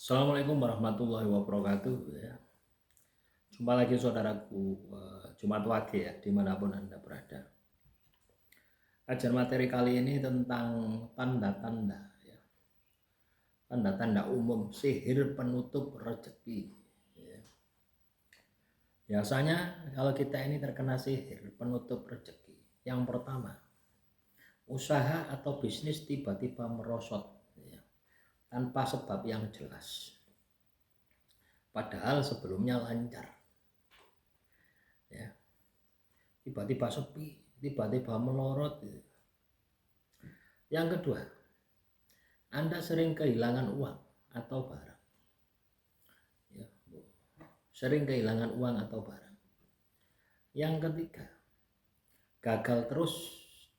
Assalamualaikum warahmatullahi wabarakatuh ya. Jumpa lagi saudaraku, Jumat Wage ya, dimanapun Anda berada. Kajian materi kali ini tentang tanda-tanda ya. Tanda-tanda umum sihir penutup rezeki ya. Biasanya kalau kita ini terkena sihir penutup rezeki, yang pertama, usaha atau bisnis tiba-tiba merosot ya, tanpa sebab yang jelas. Padahal sebelumnya lancar. Ya. Tiba-tiba sepi, tiba-tiba melorot. Yang kedua, Anda sering kehilangan uang atau barang. Ya, sering kehilangan uang atau barang. Yang ketiga, gagal terus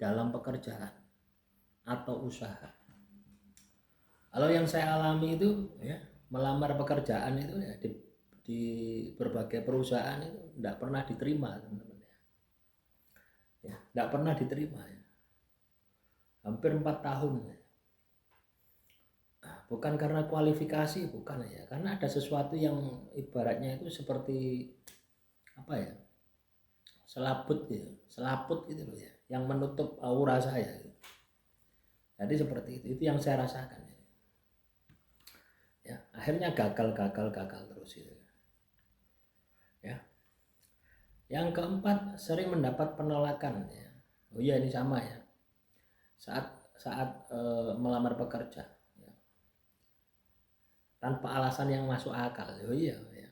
dalam pekerjaan atau usaha. Kalau yang saya alami itu ya, melamar pekerjaan itu ya di berbagai perusahaan itu tidak pernah diterima, teman-teman ya. Tidak pernah diterima ya. Hampir 4 tahun ya. Bukan karena kualifikasi, bukan ya, karena ada sesuatu yang ibaratnya itu seperti apa ya, selaput gitu loh ya, yang menutup aura saya gitu. Jadi seperti itu yang saya rasakan ya. Akhirnya gagal terus gitu ya. Yang keempat, sering mendapat penolakan ya. Oh iya, ini sama ya, saat melamar pekerja ya, tanpa alasan yang masuk akal. Oh iya ya.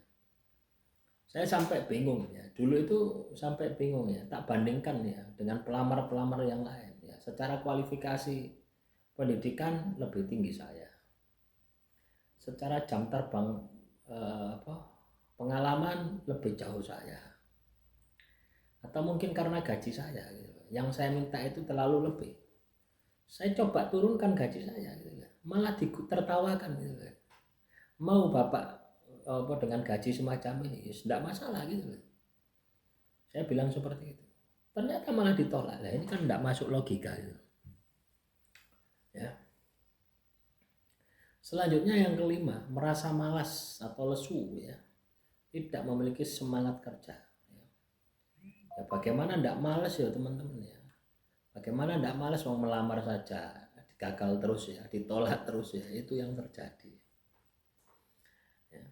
Saya sampai bingung ya, dulu itu sampai bingung ya, tak bandingkan ya dengan pelamar-pelamar yang lain ya. Secara kualifikasi pendidikan lebih tinggi saya, secara jam terbang pengalaman lebih jauh saya, atau mungkin karena gaji saya gitu. Yang saya minta itu terlalu lebih, saya coba turunkan gaji saya gitu, malah ditertawakan gitu. Mau bapak dengan gaji semacam ini, ya tidak masalah gitu. Saya bilang seperti itu, ternyata malah ditolak. Nah, ini kan tidak masuk logika gitu ya. Selanjutnya yang kelima, merasa malas atau lesu ya, tidak memiliki semangat kerja ya. Ya bagaimana tidak malas ya teman-teman ya, bagaimana tidak malas, mau melamar saja gagal terus ya, ditolak terus ya, itu yang terjadi ya.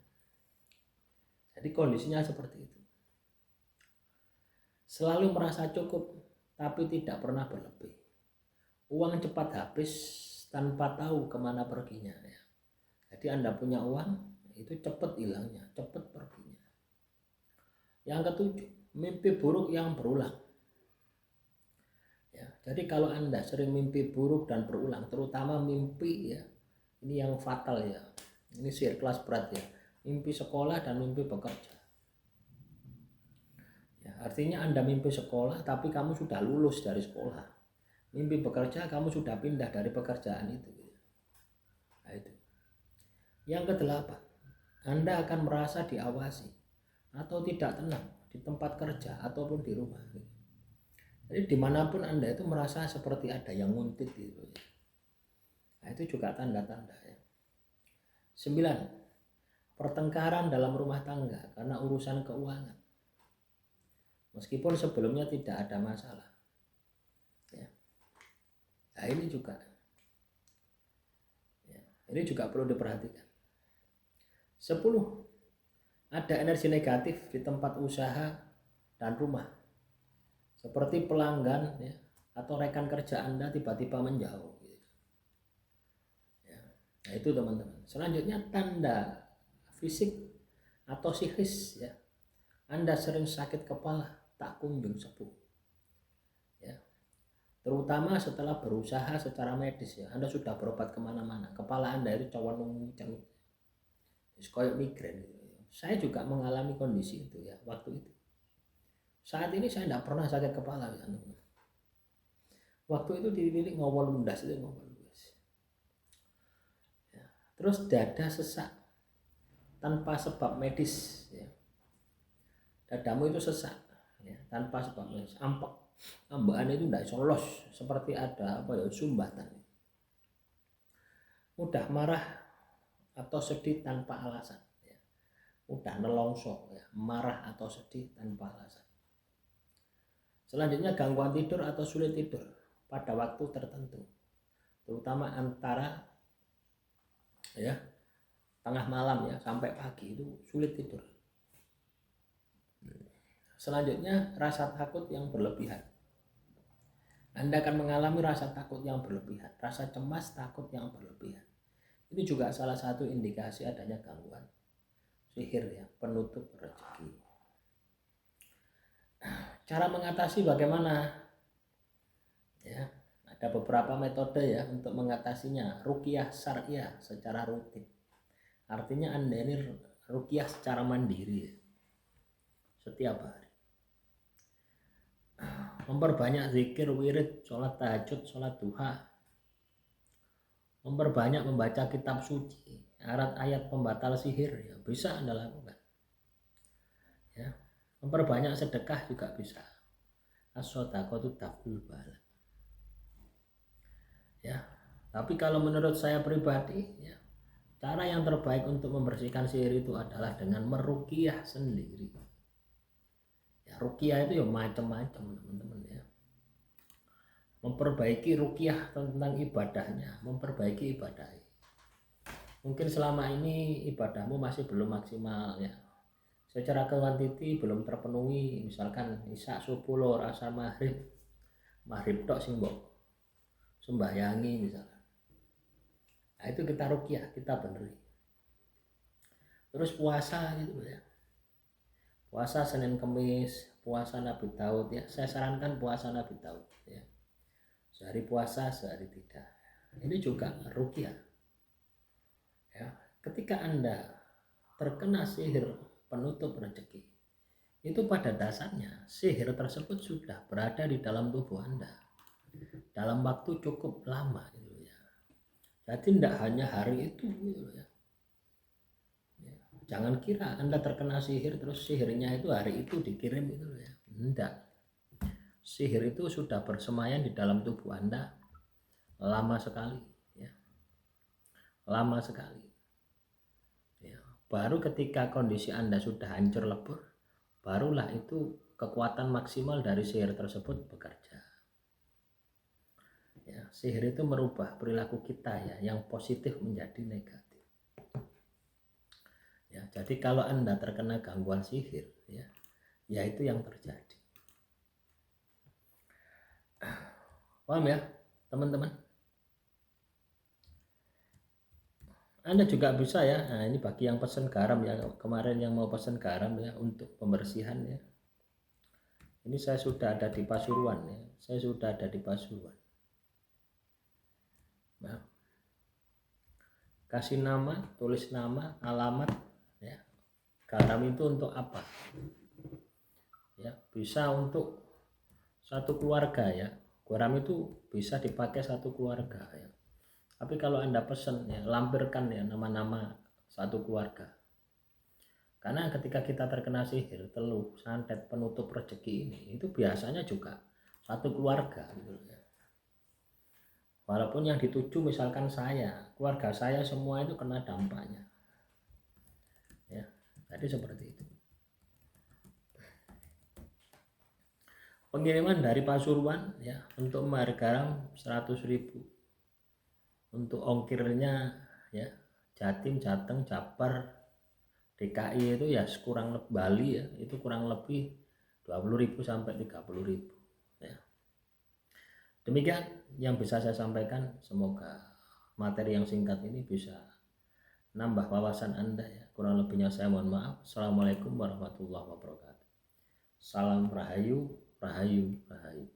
Jadi kondisinya seperti itu. Selalu merasa cukup tapi tidak pernah berlebih. Uang cepat habis tanpa tahu kemana perginya ya. Jadi Anda punya uang itu cepat hilangnya, cepat perginya. Yang ketujuh, mimpi buruk yang berulang ya. Jadi kalau Anda sering mimpi buruk dan berulang, terutama mimpi ya, ini yang fatal ya, ini kelas berat ya, mimpi sekolah dan mimpi bekerja ya. Artinya Anda mimpi sekolah tapi kamu sudah lulus dari sekolah, mimpi bekerja kamu sudah pindah dari pekerjaan itu. Nah, itu. Yang kedelapan, Anda akan merasa diawasi atau tidak tenang di tempat kerja ataupun di rumah. Jadi dimanapun Anda itu merasa seperti ada yang nguntit gitu. Nah, itu juga tanda-tanda ya. 9. Pertengkaran dalam rumah tangga karena urusan keuangan, meskipun sebelumnya tidak ada masalah ya. Nah, ini juga ya, ini juga perlu diperhatikan. 10. Ada energi negatif di tempat usaha dan rumah, seperti pelanggan ya, atau rekan kerja Anda tiba-tiba menjauh gitu. Ya. Nah, itu teman-teman. Selanjutnya tanda fisik atau psikis ya. Anda sering sakit kepala tak kunjung sembuh ya, terutama setelah berusaha secara medis ya. Anda sudah berobat kemana-mana, kepala Anda itu cawang kayak migrain gitu. Saya juga mengalami kondisi itu ya waktu itu. Saat ini saya tidak pernah sakit kepala ya. Waktu itu dilirik ngawal lundas itu ya. Terus dada sesak tanpa sebab medis ya. Dadamu itu sesak ya, tanpa sebab medis. Ambekan itu tidak solos, seperti ada apa ya, sumbatan. Mudah marah atau sedih tanpa alasan, ya. Mudah nelongso, ya. Marah atau sedih tanpa alasan. Selanjutnya gangguan tidur atau sulit tidur pada waktu tertentu, terutama antara ya tengah malam ya sampai pagi itu sulit tidur. Selanjutnya rasa takut yang berlebihan. Anda akan mengalami rasa takut yang berlebihan, rasa cemas, takut yang berlebihan. Ini juga salah satu indikasi adanya gangguan sihir ya, penutup rezeki. Cara mengatasi bagaimana? Ya, ada beberapa metode ya untuk mengatasinya. Ruqyah syariah secara rutin. Artinya Anda ini ruqyah secara mandiri ya, setiap hari. Memperbanyak zikir, wirid, sholat tahajud, sholat duha. Memperbanyak membaca kitab suci, ayat pembatal sihir ya, bisa Anda lakukan. Ya. Memperbanyak sedekah juga bisa. As-shadaqatu taf'ul bala. Ya. Tapi kalau menurut saya pribadi ya, cara yang terbaik untuk membersihkan sihir itu adalah dengan meruqyah sendiri. Ya, ruqyah itu ya macam-macam teman-teman ya. Memperbaiki ruqyah tentang ibadahnya, memperbaiki ibadahnya. Mungkin selama ini ibadahmu masih belum maksimal ya. Secara kuantiti belum terpenuhi, misalkan isya subuh lor asar maghrib tok sing mbok sembahyangi misalkan. Nah, itu kita ruqyah, kita beneri. Terus puasa gitu ya. Puasa Senin Kemis, puasa Nabi Daud ya. Saya sarankan puasa Nabi Daud ya. Sehari puasa, sehari tidak. Ini juga ruqyah. Ya, ketika Anda terkena sihir penutup rezeki, itu pada dasarnya sihir tersebut sudah berada di dalam tubuh Anda dalam waktu cukup lama gitu ya. Jadi tidak hanya hari itu gitu ya. Jangan kira Anda terkena sihir terus sihirnya itu hari itu dikirim gitu ya. Tidak. Sihir itu sudah bersemayam di dalam tubuh Anda lama sekali ya. Lama sekali. Ya. Baru ketika kondisi Anda sudah hancur lebur, barulah itu kekuatan maksimal dari sihir tersebut bekerja. Ya, sihir itu merubah perilaku kita ya, yang positif menjadi negatif. Ya, jadi kalau Anda terkena gangguan sihir ya itu yang terjadi. Paham ya, teman-teman? Anda juga bisa ya. Nah, ini bagi yang pesan garam ya, kemarin yang mau pesan garam ya untuk pembersihan ya. Ini saya sudah ada di Pasuruan ya. Saya sudah ada di Pasuruan. Nah, kasih nama, tulis nama, alamat ya. Garam itu untuk apa? Ya, bisa untuk satu keluarga ya. Garam itu bisa dipakai satu keluarga ya. Tapi kalau Anda pesan ya, lampirkan ya nama-nama satu keluarga. Karena ketika kita terkena sihir, teluh, santet, penutup rezeki ini, itu biasanya juga satu keluarga gitu ya. Walaupun yang dituju misalkan saya, keluarga saya semua itu kena dampaknya. Ya, jadi seperti itu. Pengiriman dari Pasuruan ya untuk membayar garam 100.000. Untuk ongkirnya ya Jatim, Jateng, Jabar, DKI itu ya kurang lebih Bali ya itu kurang lebih 20.000 sampai 30.000 ya. Demikian yang bisa saya sampaikan, semoga materi yang singkat ini bisa nambah wawasan Anda ya. Kurang lebihnya saya mohon maaf. Assalamualaikum warahmatullahi wabarakatuh. Salam Rahayu, Rahayu, Rahayu.